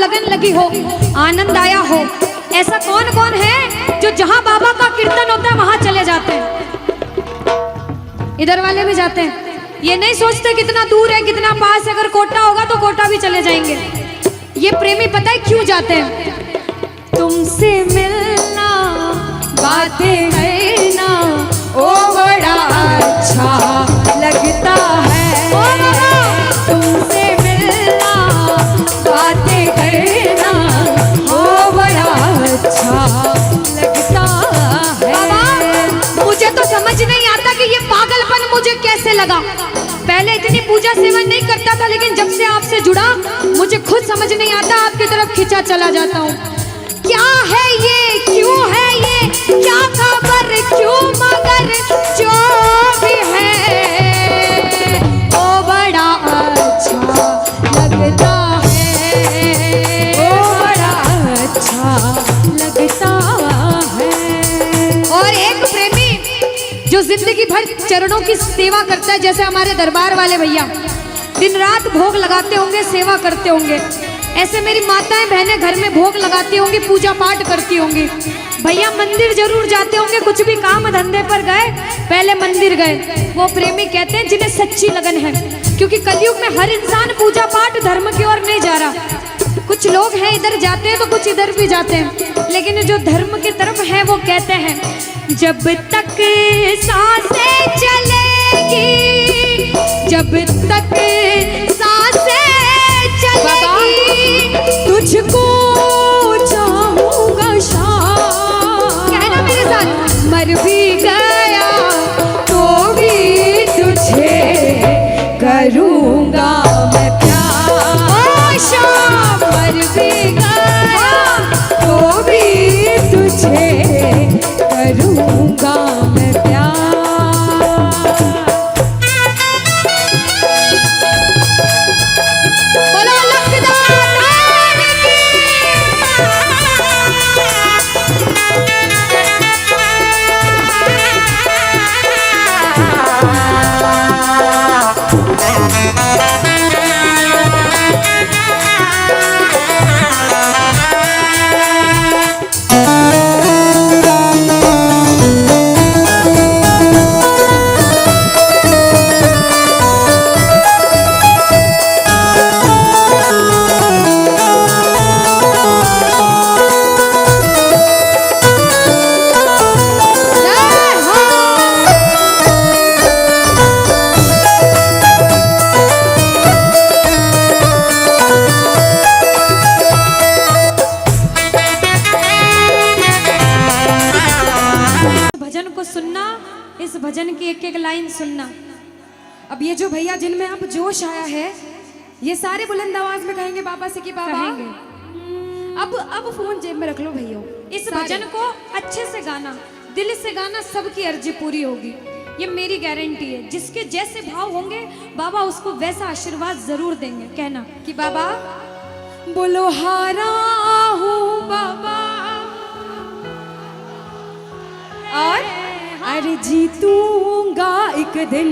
लगन लगी हो, आनंद आया हो। ऐसा कौन कौन है जो जहां बाबा का कीर्तन होता है वहां चले जाते हैं? इधर वाले भी जाते हैं, ये नहीं सोचते कितना दूर है कितना पास है। अगर कोटा होगा तो कोटा भी चले जाएंगे। ये प्रेमी पता है क्यों जाते हैं? तुमसे मिलना, बातें करना, ओ बड़ा अच्छा लगता है। तुमसे मिलना, बातें करना, ओ बड़ा अच्छा लगता है। बाबा मुझे तो समझ नहीं आता कि ये पागलपन मुझे कैसे लगा। पहले इतनी पूजा सेवन नहीं करता था, लेकिन जब से आपसे जुड़ा मुझे खुद समझ नहीं आता, आपकी तरफ खिंचा चला जाता हूँ। क्या है ये, क्यों है ये, क्या खबर, क्यों, मगर जो भी है ओ बड़ा अच्छा लगता है, ओ बड़ा अच्छा लगता है। और एक प्रेमी जो जिंदगी भर चरणों की सेवा करता है, जैसे हमारे दरबार वाले भैया दिन रात भोग लगाते होंगे, सेवा करते होंगे, ऐसे मेरी माताएं बहनें घर में भोग लगाती होंगी, पूजा पाठ करती होंगी। भैया मंदिर जरूर जाते होंगे, कुछ भी काम धंधे पर गए पहले मंदिर गए। वो प्रेमी कहते हैं जिन्हें सच्ची लगन है, क्योंकि कलयुग में हर इंसान पूजा पाठ धर्म की ओर नहीं जा रहा। कुछ लोग हैं इधर जाते हैं तो कुछ इधर भी जाते हैं, लेकिन जो धर्म की तरफ है वो कहते हैं जब तक सांसें चलेगी, जब तक सांसें चलेगी, तुझको चाहूंगा शाम। कहना मेरे साथ, मर भी गया तो भी तुझे करूंगा मैं प्यार। शाम मर भी गया तो भी तुझे करूंगा मैं प्यार। भजन की एक एक लाइन सुनना। अब ये जो भैया जिनमें अब जोश आया है, ये सारे बुलंद आवाज में कहेंगे बाबा से कि बाबा कहेंगे। अब फोन जेब में रख लो भैया। इस भजन को अच्छे से गाना, दिल से गाना, सबकी अर्जी पूरी होगी, ये मेरी गारंटी है। जिसके जैसे भाव होंगे बाबा उसको वैसा आशीर्वाद जरूर देंगे। कहना कि बाबा बोलो हारा हूँ बाबा और अरे जीतूंगा एक दिन।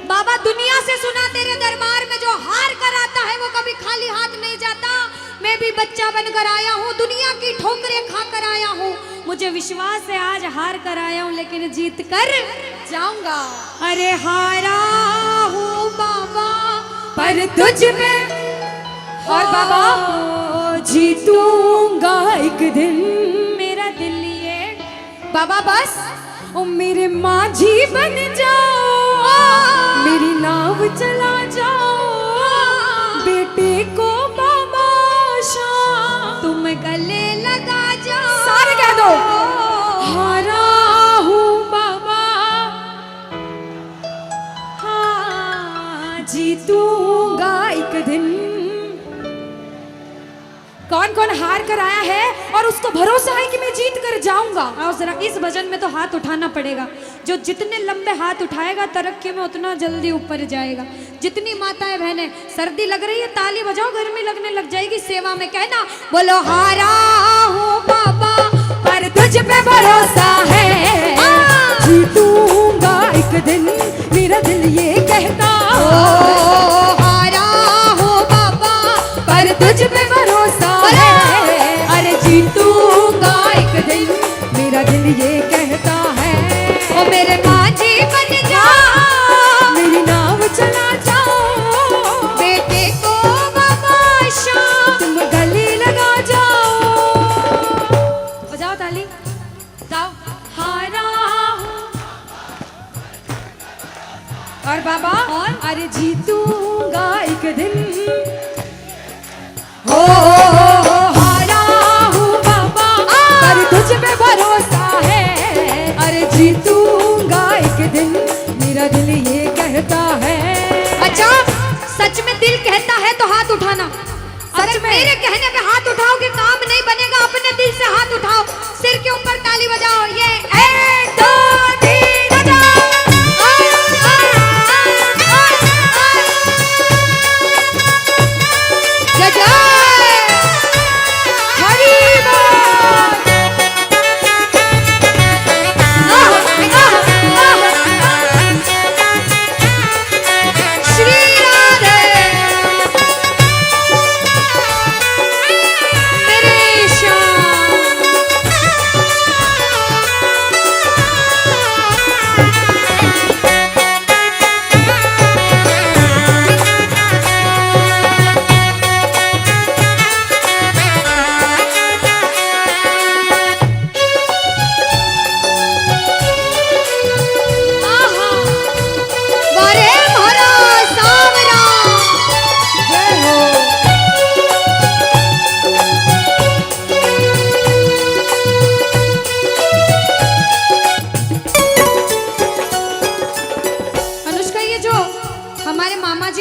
बाबा दुनिया से सुना तेरे दरबार में जो हार कर आता है वो कभी खाली हाथ नहीं जाता। मैं भी बच्चा बनकर आया हूँ, दुनिया की ठोकरें खाकर आया हूँ। मुझे विश्वास है आज हार कर आया हूँ लेकिन जीत कर जाऊंगा। अरे हारा हूँ बाबा पर तुझ में, और बाबा जीतूंगा एक दिन। मेरा दिल ये बाबा बस ओ मेरे माझी बन जाओ, मेरी नाव चला जाओ, बेटे को बाबा शाम तुम गले लगा जाओ। सारे कह दो हारा हूँ बाबा, हाँ जीतूंगा एक दिन। कौन कौन हार कर आया है और उसको भरोसा है कि मैं जीत कर जाऊंगा। और जरा इस भजन में तो हाथ उठाना पड़ेगा। जो जितने लंबे हाथ उठाएगा तरक्की में उतना जल्दी ऊपर जाएगा। जितनी माताएं बहनें सर्दी लग रही है ताली बजाओ, गर्मी लगने लग जाएगी सेवा में। कहना बोलो हारा हूँ बाबा पर तुझ पे भरोसा है, जीतूंगा एक दिन मेरा दिल ये कहता। हारा हूँ बाबा है तो हाथ उठाना। अगर मेरे कहने पे हाथ उठाओगे काम नहीं बनेगा, अपने दिल से हाथ उठाओ, सिर के ऊपर ताली बजाओ। ये 1 2 3 बजाओ। जय जय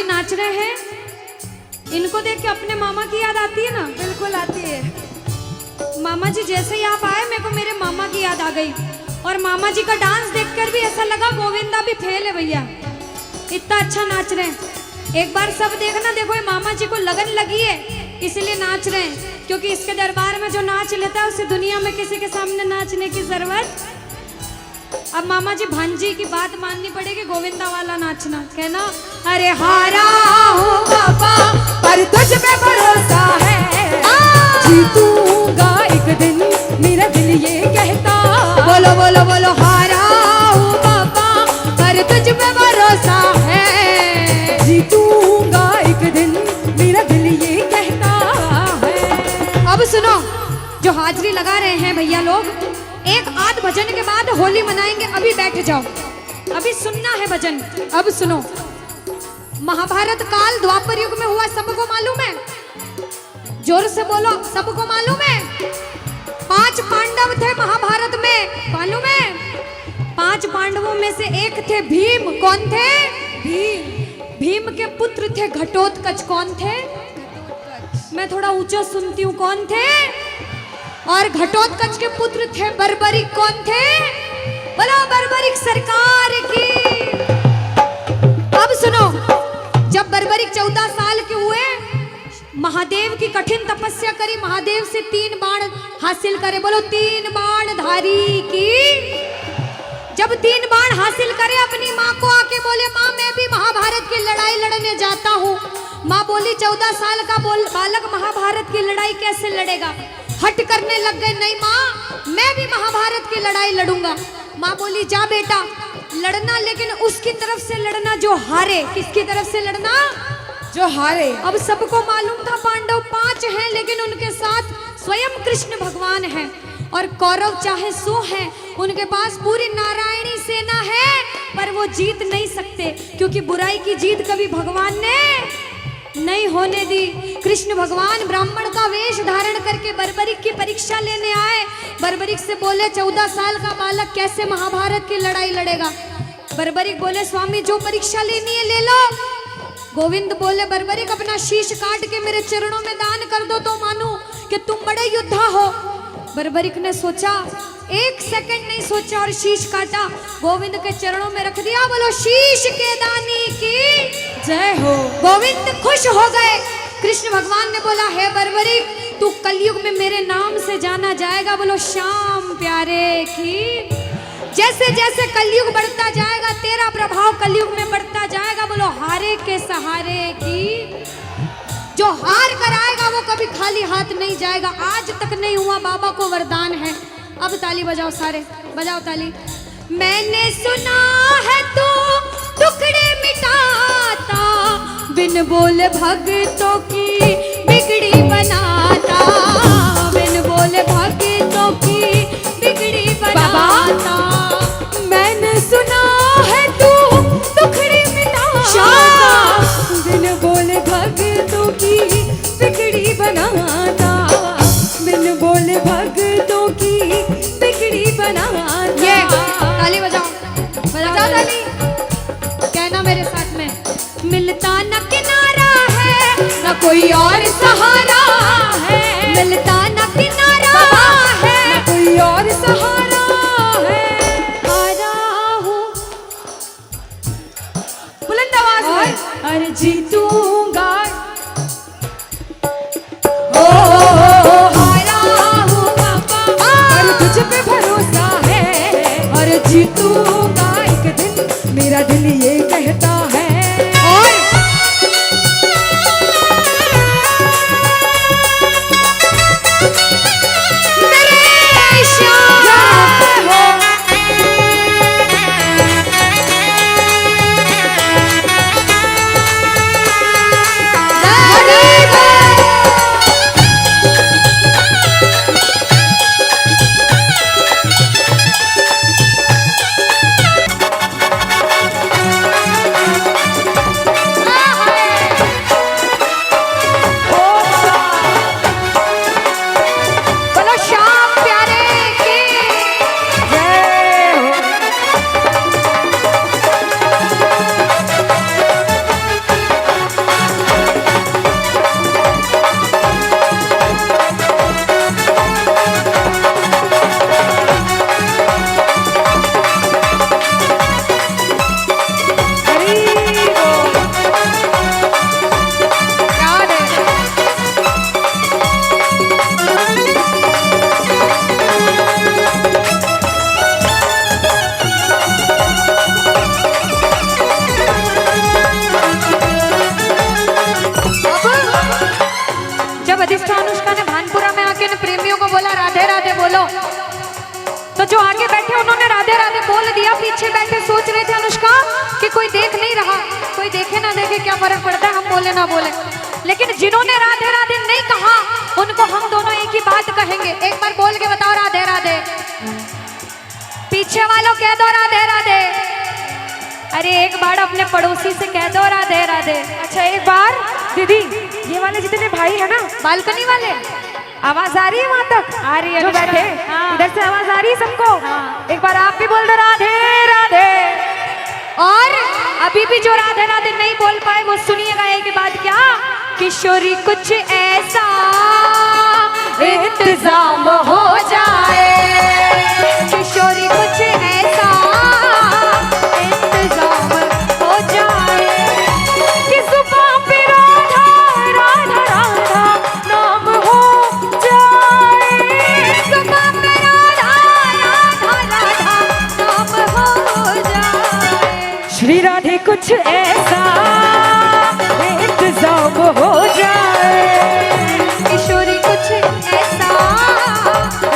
नाच रहे हैं, इनको देख के अपने मामा की याद आती है ना? बिल्कुल आती है। मामा जी जैसे ही आप आए मेरे को मेरे मामा की याद आ गई, और मामा जी का डांस देखकर भी ऐसा लगा गोविंदा भी फेल है भैया, इतना अच्छा नाच रहे हैं। एक बार सब देखना, देखो ये मामा जी को लगन लगी है इसलिए नाच रहे हैं, क्योंकि इसके दरबार में जो नाच लेता है उसे दुनिया में किसी के सामने नाचने की जरूरत। अब मामा जी भांजी की बात माननी पड़ेगी, गोविंदा वाला नाचना, कहना अरे हारा हूँ बाबा पर तुझ पे भरोसा है, जीतूंगा एक दिन मेरा दिल ये कहता। बोलो बोलो बोलो, हारा हूँ बाबा पर तुझ पे भरोसा है, जीतूंगा एक दिन मेरा दिल ये कहता है। अब सुनो, जो हाजिरी लगा रहे हैं भैया लोग, एक आध भजन के बाद होली मनाएंगे, अभी बैठ जाओ, अभी सुनना है भजन। अब सुनो, महाभारत काल द्वापर युग में हुआ, सबको मालूम है? जोर से बोलो, सबको मालूम है? 5 पांडव थे महाभारत में, मालूम है? 5 पांडवों में से एक थे भीम। कौन थे? भीम। भीम के पुत्र थे घटोत्कच। कौन थे? मैं थोड़ा ऊंचा सुनती हूँ। कौन थे? और घटोत्कच के पुत्र थे बर्बरिक। कौन थे? बोलो बर्बरिक सरकार की। अब सुनो, जब बर्बरिक 14 साल के हुए, महादेव की कठिन तपस्या करी, महादेव से 3 बाण हासिल करे। बोलो 3 बाण धारी की। जब 3 बाण हासिल करे, अपनी माँ को आके बोले, माँ मैं भी महाभारत की लड़ाई लड़ने जाता हूँ। माँ बोली 14 साल का बालक महाभारत की लड़ाई कैसे लड़ेगा? हट करने लग गए, नहीं माँ मैं भी महाभारत की लड़ाई लड़ूंगा। माँ बोली जा बेटा लड़ना, लेकिन उसकी तरफ से लड़ना जो हारे। किसकी तरफ से लड़ना? जो हारे। अब सबको मालूम था पांडव 5 हैं, लेकिन उनके साथ स्वयं कृष्ण भगवान हैं, और कौरव चाहे 100 हैं, उनके पास पूरी नारायणी सेना है, पर वो जीत नहीं सकते, क्योंकि बुराई की जीत कभी भगवान ने नहीं होने दी। कृष्ण भगवान ब्राह्मण का वेश धारण करके बर्बरिक की परीक्षा लेने आए। बर्बरिक से बोले 14 साल का बालक कैसे महाभारत की लड़ाई लड़ेगा? बर्बरिक बोले स्वामी जो परीक्षा लेनी है ले लो। गोविंद बोले बर्बरिक अपना शीश काट के मेरे चरणों में दान कर दो तो मानूं कि तुम बड़े योद्धा हो। बर्बरिक ने सोचा, 1 सेकंड नहीं सोचा और शीश काटा, गोविंद के चरणों में रख दिया। बोलो शीश के दानी की जय हो। गोविंद खुश हो गए। कृष्ण भगवान ने बोला हे बर्बरिक तू कलयुग में मेरे नाम से जाना जाएगा। बोलो श्याम प्यारे की। जैसे जैसे कलयुग बढ़ता जाएगा तेरा प्रभाव कलयुग में बढ़ता जाएगा। बोलो हारे के सहारे की। जो हार कर आएगा वो कभी खाली हाथ नहीं जाएगा। आज तक नहीं हुआ, बाबा को वरदान है। अब ताली बजाओ, सारे बजाओ ताली। मैंने सुना है तू टुकड़े मिटाता, बिन बोले भक्तों की बिगड़ी बनाता, बिन बोले भक्तों की बिगड़ी बनाता। मैंने सुना है तू टुकड़े मिटाता, बिन बोले भक्तों की बिगड़ी बनाता, बिन बोले भक्तों की बिगड़ी बनाता। ये ताली बजाओ, बजाओ ताली। कहना मेरे साथ में, मिलता न किनारा है न चलता न किनारा है, न कोई और सहारा है। हारा हूँ बुलंद आवाज में अरे जीतूंगा, ओ हारा हूँ बाबा, पर तुझ पे भरोसा है। और जीतूंगा एक दिन, मेरा दिल ये कहता है। और मेरे श्याम हो बोलो श्याम प्यारे की जय हो। हरी बोल। याद है। जब अधिष्ठा अनुष्का ने भानपुरा में आके ने प्रेमियों को बोला राधे राधे बोलो, तो जो आगे बैठे उन्होंने राधे राधे बोल दिया। पीछे बैठे सोच रहे थे अनुष्का कि कोई देख नहीं रहा, कोई देखे ना देखे क्या फर्क पड़ता है, हम बोले ना बोले। लेकिन जिन्होंने राधे राधे नहीं कहा उनको हम दोनों एक ही बात कहेंगे। एक बार बोल के बताओ राधे राधे, पीछे वालों कह दो राधे राधे। अरे एक बार अपने पड़ोसी से कह दो राधे राधे। अच्छा एक बार दीदी, ये वाले जितने भाई है ना, बालकनी वाले आवाज आ रही है वहां तक? आ रही है जो अनुष्का। बैठे हाँ। इधर से आवाज आ रही है सबको? हाँ। एक बार आप भी बोल दो राधे राधे। और अभी भी जो राधे राधे नहीं बोल पाए वो सुनिएगा एक बात क्या, किशोरी कुछ ऐसा इंतजाम हो जाए, किशोरी कुछ ऐसा इंतजाम हो जाए कि जुबान पे राधा राधा राधा नाम हो जाए। जुबान पे राधा राधा राधा नाम हो जाए। श्री राधे कुछ ऐसा इंतजाम हो जाए, किशोरी कुछ ऐसा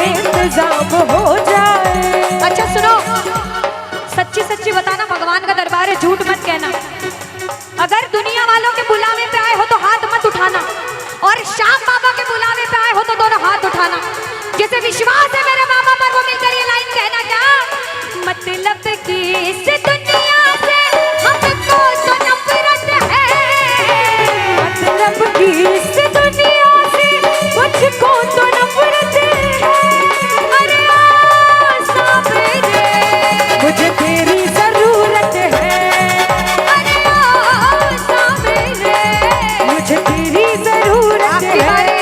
इंतजाम हो जाए। अच्छा सुनो, सच्ची सच्ची बताना, भगवान का दरबार है, झूठ मत कहना। अगर दुनिया वालों के बुलावे पे आए हो तो हाथ मत उठाना, और श्याम बाबा के बुलावे पे आए हो तो दोनों हाथ उठाना। जैसे विश्वास है मेरे मामा पर, वो मिलकर ये लाइन कहना क्या, मतलब कि इस दुनिया से हमको तो नफरत है, मतलब कि इस दुनिया से मुझको तो नफरत है। अरे ओ साबरे, मुझे तेरी जरूरत है, अरे ओ साबरे, मुझे तेरी जरूरत आपकी है। बारी।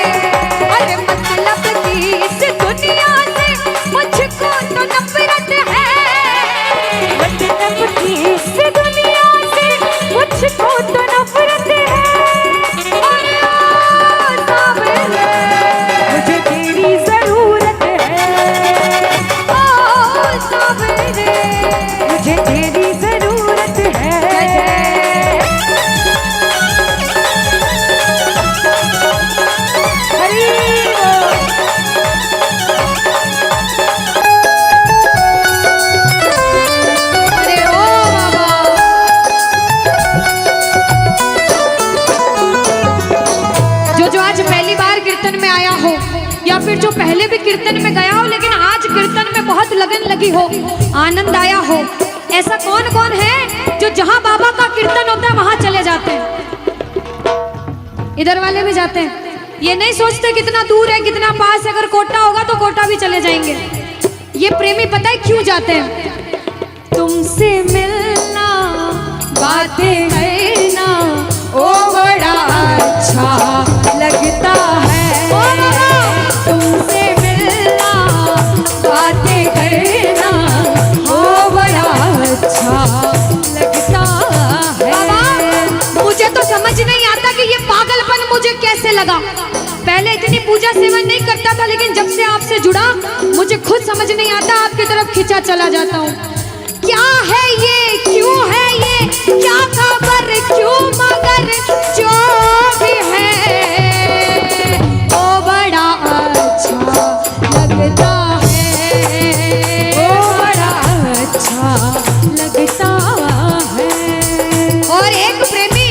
अरे मतलब कि इस दुनिया से मुझको तो नफरत है, मतलब कि इस दुनिया से मुझको तो नफरत है। अरे ओ साबरे, मुझे तेरी जरूरत है, ओ साबरे, मुझे तेरी जरूरत है। हरी बोल। अरे ओ बाबा। जो आज पहली बार कीर्तन में आया हो, या फिर जो पहले भी कीर्तन में गया हो लेकिन आज कीर्तन में बहुत लगन लगी हो, आनंद आया हो, ऐसा कौन कौन है जो जहां बाबा का कीर्तन होता है वहां चले जाते हैं? इधर वाले भी जाते हैं, ये नहीं सोचते कितना दूर है कितना पास है। अगर कोटा होगा तो कोटा भी चले जाएंगे। ये प्रेमी पता है क्यों जाते हैं? तुमसे मिलना, बातें करना, ओ बड़ा अच्छा लगता है। लगा। पहले इतनी पूजा सेवा नहीं करता था, लेकिन जब से आपसे जुड़ा मुझे खुद समझ नहीं आता, आपकी तरफ खिंचा चला जाता हूँ। क्या है ये, क्यों है ये, क्या खबर, क्यों, मगर जो भी है वो बड़ा अच्छा लगता है, वो बड़ा अच्छा लगता है। और एक प्रेमी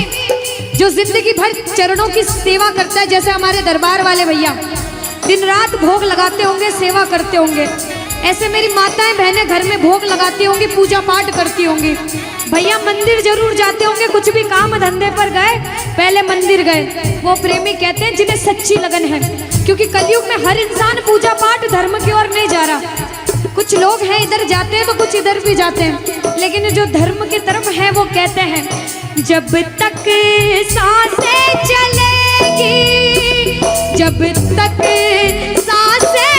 जो जिंदगी भर चरणों की सेवा करता है, जैसे हमारे दरबार वाले भैया दिन रात भोग लगाते होंगे, सेवा करते होंगे, ऐसे मेरी माताएं बहनें घर में भोग लगाती होंगी, पूजा पाठ करती होंगी। भैया मंदिर जरूर जाते होंगे, कुछ भी काम धंधे पर गए पहले मंदिर गए। वो प्रेमी कहते हैं जिन्हें सच्ची लगन है, क्योंकि कलयुग में हर इंसान पूजा पाठ धर्म की ओर नहीं जा रहा। कुछ लोग हैं इधर जाते हैं तो कुछ इधर भी जाते हैं, लेकिन जो धर्म की तरफ है वो कहते हैं जब तक सांसें चलेगी, जब तक सांसें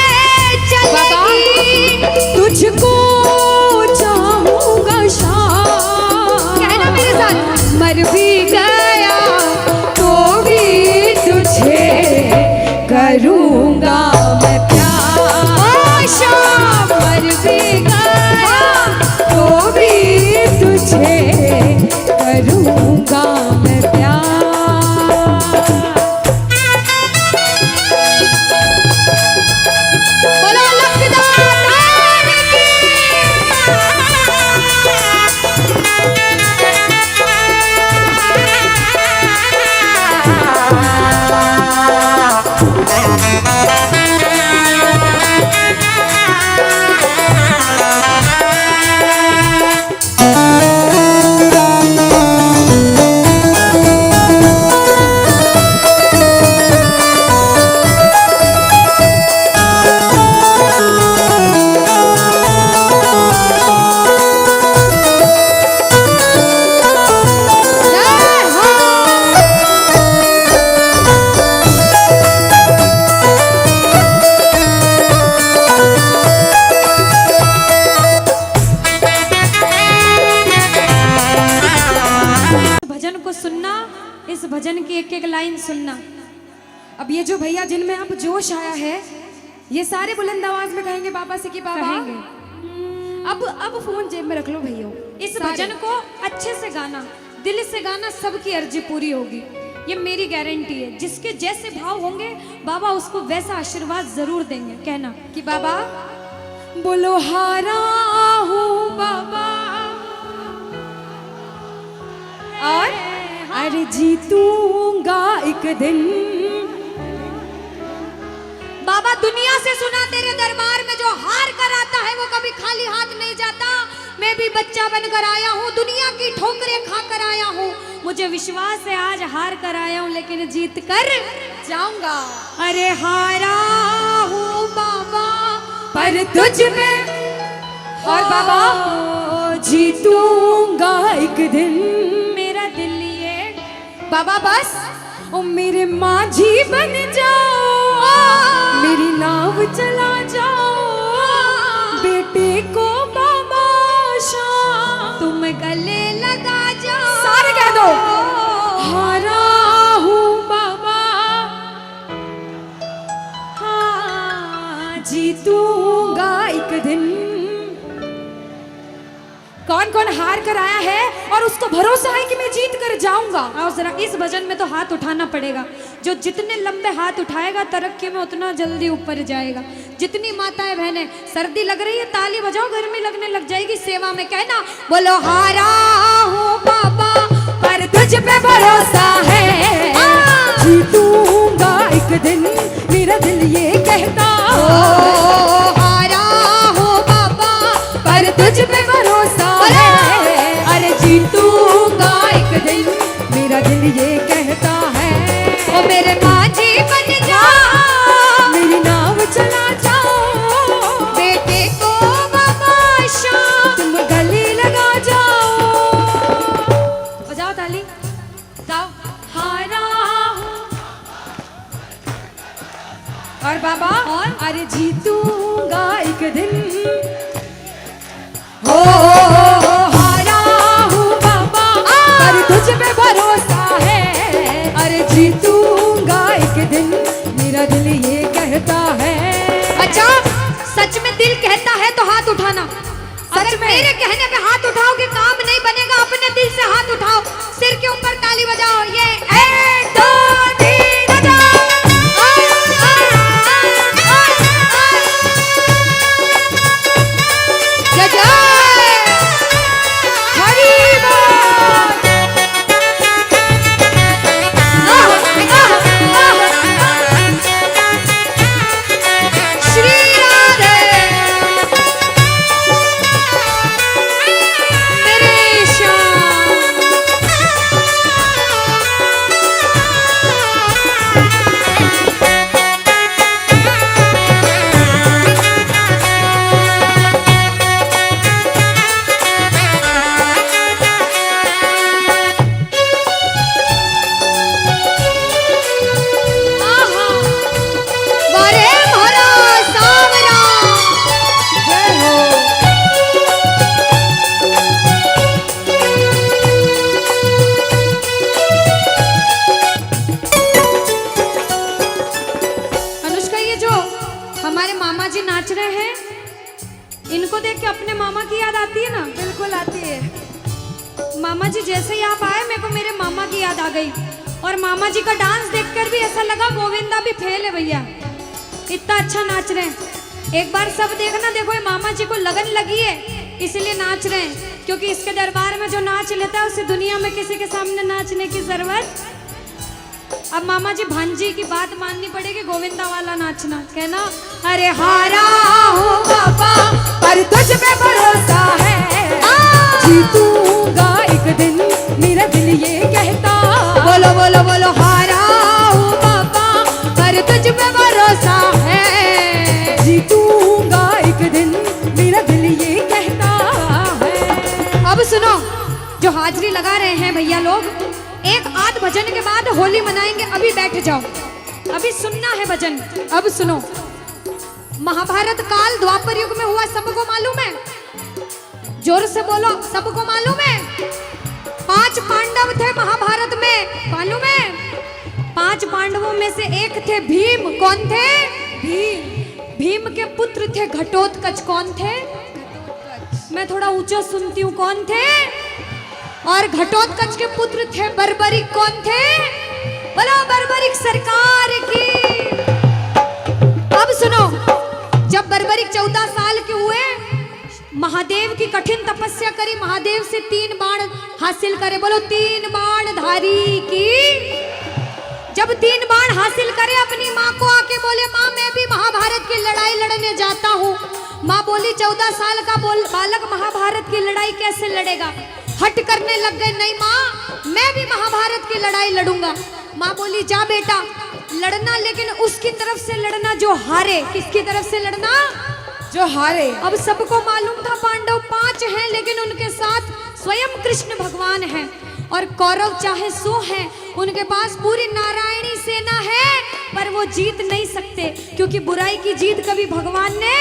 चलेगी, तुझको चाहूंगा शाम। कहना मेरे साथ, मर भी गया तो भी तुझे करूंगा मैं प्यार। शाम मर भी गया तो भी तुझे करूंगा मैं प्यार। बोलो लखदार की। भजन को सुनना, इस भजन की एक एक लाइन सुनना। अब ये जो भैया जिनमें अब जोश आया है, ये सारे बुलंद आवाज में कहेंगे बाबा से कि बाबा कहेंगे। अब फोन जेब में रख लो भैया। इस भजन को अच्छे से गाना, दिल से गाना, सबकी अर्जी पूरी होगी, ये मेरी गारंटी है। जिसके जैसे भाव होंगे बाबा उसको वैसा आशीर्वाद जरूर देंगे। कहना कि बाबा बोलो हारा हूँ बाबा, और अरे जीतूंगा एक दिन। बाबा दुनिया से सुना तेरे दरबार में जो हार कर आता है वो कभी खाली हाथ नहीं जाता। मैं भी बच्चा बनकर आया हूँ, दुनिया की ठोकरें खा कर आया हूँ, मुझे विश्वास है आज हार कर आया हूँ लेकिन जीत कर जाऊंगा। अरे हारा हूँ बाबा पर तुझ में, और बाबा जीतूंगा एक दिन। मेरा दिल ये बाबा बस ओ मेरे माझी बन जाओ, मेरी नाव चला जाओ, बेटे को बाबा शाम तुम गले लगा जाओ। सारे कह दो हारा हूँ बाबा, हाँ जीतूंगा एक दिन। कौन कौन हार कर आया है और उसको भरोसा है कि मैं जीत कर जाऊंगा? और जरा इस भजन में तो हाथ उठाना पड़ेगा। जो जितने लंबे हाथ उठाएगा तरक्की में उतना जल्दी ऊपर जाएगा। जितनी माताएं बहनें सर्दी लग रही है ताली बजाओ, गर्मी लगने लग जाएगी सेवा में। कहना बोलो हारा हूँ बाबा पर तुझ पे भरोसा है, जीतूंगा एक दिन, मेरा दिल ये कहता। हारा हूँ बाबा पर तुझ पे भरोसा है, अरे जीतूंगा एक दिन, मेरा दिल ये कहता है। ओ मेरे माझी बन जाओ, मेरी नाव चला जाओ, बेटे को बाबा शाम तुम गले लगा जाओ। बजाओ ताली, जाओ हारा हूँ। और बाबा और? अरे जीतूंगा एक दिन। हो हारा हूँ बाबा पर तुझ पे भरोसा है, अरे जीतूंगा एक बच्चा, सच में दिल कहता है तो हाथ उठाना। अगर मेरे कहने पे हाथ उठाओगे काम नहीं बनेगा, अपने दिल से हाथ उठाओ, सिर के ऊपर ताली बजाओ। ये 1 2 3 बजाओ। जय जय हरि बोल। श्री राधे मेरे श्याम। आहा, वारे मोरा सावरा। जय हो। अनुष्का, ये जो हमारे मामा जी नाच रहे हैं, इनको देख के अपने मामा की याद आती है ना? बिल्कुल आती है। मामा जी जैसे ही आप आए, मेरे को मेरे मामा की याद आ गई। और मामा जी का डांस देखकर भी ऐसा लगा गोविंदा भी फेल है भैया, इतना अच्छा नाच रहे हैं। एक बार सब देखना, देखो ये मामा जी को लगन लगी है इसलिए नाच रहे हैं, क्योंकि इसके दरबार में जो नाच लेता है उसे दुनिया में किसी के सामने नाचने की जरूरत। अब मामा जी भांजी की बात माननी पड़ेगी, गोविंदा वाला नाचना। कहना, अरे हारा हूँ बाबा पर तुझ पे भरोसा है, जीतूंगा एक दिन, मेरा दिल ये कहता। बोलो बोलो बोलो, हारा हूँ बाबा पर तुझ पे भरोसा है, जीतूंगा एक दिन, मेरा दिल ये कहता है। अब सुनो, जो हाजिरी लगा रहे हैं भैया लोग, एक आध भजन के बाद होली मनाएंगे। अभी बैठ जाओ, अभी सुनना है भजन। अब सुनो, महाभारत काल द्वापर युग में हुआ, सबको मालूम है? जोर से बोलो, सबको मालूम है? 5 पांडव थे महाभारत में, मालूम है? 5 पांडवों में से एक थे भीम। कौन थे? भीम। भीम के पुत्र थे घटोत्कच। कौन थे? मैं थोड़ा ऊंचा सुनती हूँ। कौन थे? और घटोत्कच के पुत्र थे बर्बरिक। कौन थे? बोलो बर्बरिक सरकार की। अब सुनो, जब बर्बरिक 14 साल के हुए, महादेव की कठिन तपस्या करी, महादेव से 3 बाण हासिल करे। बोलो 3 बाण धारी की। जब 3 बाण हासिल करे, अपनी माँ को आके बोले, माँ मैं भी महाभारत की लड़ाई लड़ने जाता हूँ। माँ बोली 14 साल का बालक महाभारत की लड़ाई कैसे लड़ेगा? हट करने लग गए, नहीं माँ मैं भी महाभारत की लड़ाई लड़ूंगा। माँ बोली जा बेटा लड़ना, लेकिन उसकी तरफ से लड़ना जो हारे। किसकी तरफ से लड़ना? जो हारे। अब सबको मालूम था पांडव 5 हैं, लेकिन उनके साथ स्वयं कृष्ण भगवान हैं। और कौरव चाहे 100 हैं, उनके पास पूरी नारायणी सेना है, पर वो जीत नहीं सकते, क्योंकि बुराई की जीत कभी भगवान ने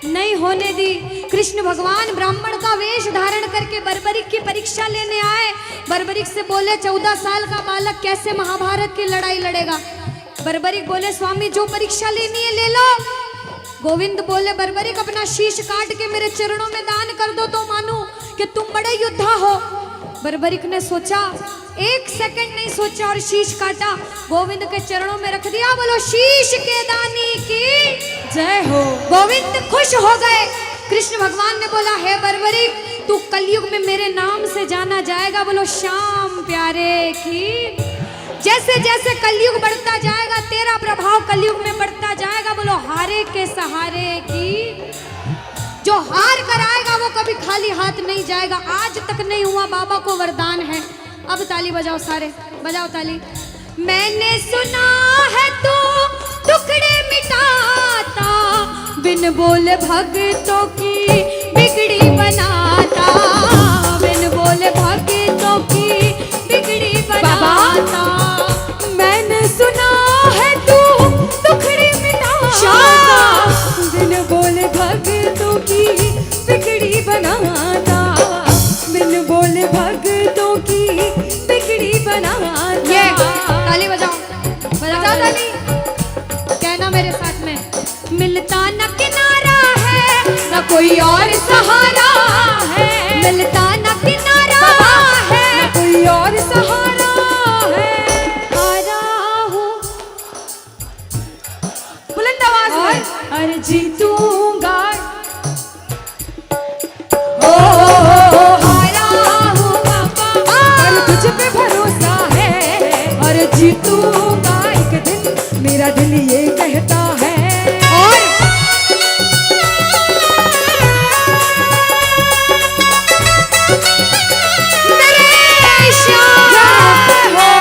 नहीं होने दी। कृष्ण भगवान ब्राह्मण का वेश धारण करके बर्बरिक की परीक्षा लेने आए। बर्बरिक से बोले 14 साल का बालक कैसे महाभारत की लड़ाई लड़ेगा? बर्बरिक बोले स्वामी जो परीक्षा लेनी है ले लो। गोविंद बोले बर्बरिक अपना शीश काट के मेरे चरणों में दान कर दो तो मानूं कि तुम बड़े योद्धा हो। बर्बरिक ने सोचा, 1 सेकंड नहीं सोचा और शीश काटा, गोविंद के चरणों में रख दिया। बोलो शीश के दानी की जय हो। गोविंद खुश हो गए। कृष्ण भगवान ने बोला, हे बर्बरिक तू कलयुग में मेरे नाम से जाना जाएगा। बोलो श्याम प्यारे की। जैसे जैसे कलयुग बढ़ता जाएगा, तेरा प्रभाव कलयुग में बढ़ता जाएगा। बोलो हारे के सहारे की। जो हार कर आएगा वो कभी खाली हाथ नहीं जाएगा। आज तक नहीं हुआ, बाबा को वरदान है। अब ताली बजाओ, सारे बजाओ ताली। मैंने सुना है तू टुकड़े मिटाता, बिन बोले भक्तों की बिगड़ी बनाता, बिन बोले भक्तों की बिगड़ी बनाता। मैंने सुना है तू टुकड़े मिटाता, बिन बोले भक्तों की बिगड़ी बनाता, बिन बोले भक्तों की बिगड़ी बनाता। ये ताली बजाओ, बजाओ ताली। कहना मेरे साथ में, मिलता कोई और सहारा है, मिलता न किनारा है, न कोई और सहारा है। हारा हूँ बुलंद आवाज में और जीतूंगा, हारा हूँ बाबा और तुझ पे भरोसा है, और जीतूंगा एक दिन मेरा दिल ये कहता है। और मेरे श्याम हो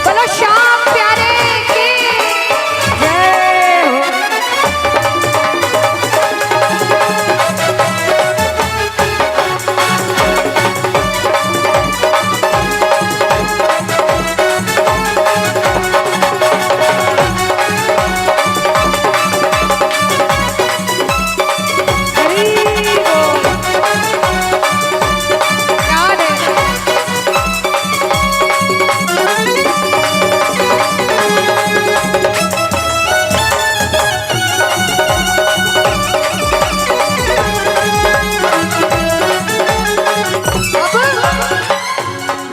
बोलो श्याम प्यारे की जय हो। हरी बोल। याद है।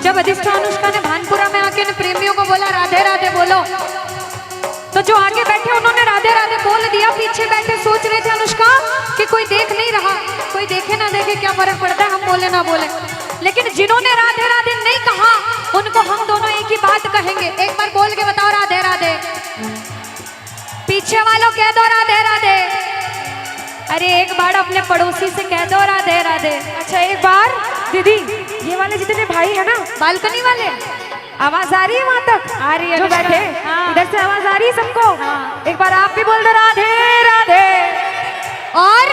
जब अधिष्ठा अनुष्का ने भानपुरा में आके ने प्रेमियों को बोला राधे राधे बोलो, तो जो आगे बैठे उन्होंने राधे राधे बोल दिया, पीछे बैठे सोच रहे थे अनुष्का कि कोई देख नहीं रहा, कोई देखे ना देखे क्या फर्क पड़ता है, हम बोले ना बोले। लेकिन जिन्होंने राधे राधे नहीं कहा उनको हम दोनों एक ही बात कहेंगे। एक बार बोल के बताओ राधे राधे, पीछे वालों कह दो राधे राधे, अरे एक बार अपने पड़ोसी से कह दो राधे राधे। अच्छा एक बार दीदी, ये वाले जितने भाई है ना, बालकनी वाले आवाज आ रही है वहां तक? आ रही है जो अनुष्का। बैठे हाँ। इधर से आवाज आ रही है सबको? हाँ। एक बार आप भी बोल दो राधे राधे। और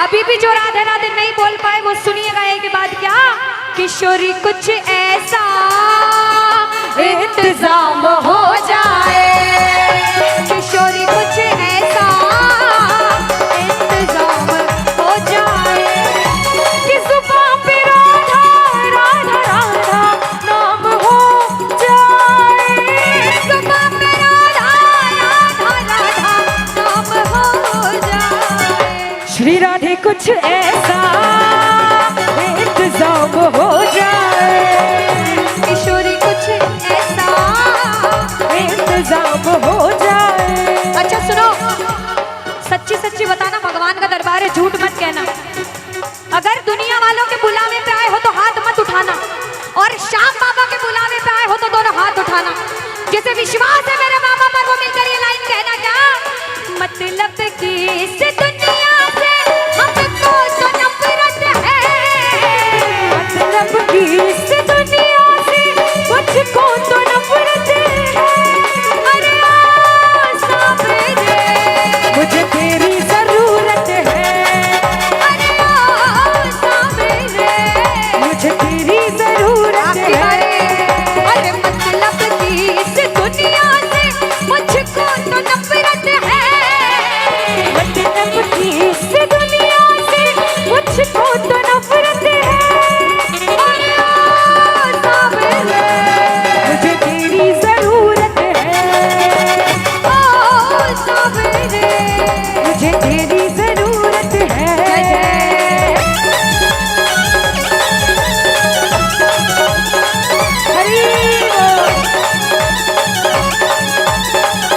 अभी भी जो राधे राधे नहीं बोल पाए वो सुनिएगा एक बात, क्या किशोरी कुछ ऐसा इंतजाम हो जाए, किशोरी कुछ ऐसा इंतजाम हो जाए कि जुबान पे राधा राधा राधा नाम हो जाए। सुबह में राधा राधा राधा नाम हो जाए। श्री राधे कुछ ऐसा इंतजाम हो जाए, किशोरी कुछ ऐसा इंतजाम हो जाए। अच्छा सुनो, सच्ची सच्ची बताना, भगवान का दरबार है, झूठ मत कहना। अगर दुनिया वालों के बुलावे पे आए हो तो हाथ मत उठाना, और श्याम बाबा के बुलावे पे आए हो तो दोनों हाथ उठाना। जैसे विश्वास है मेरे बाबा पर, वो मिलकर ये लाइन कहना, क्या मतलब की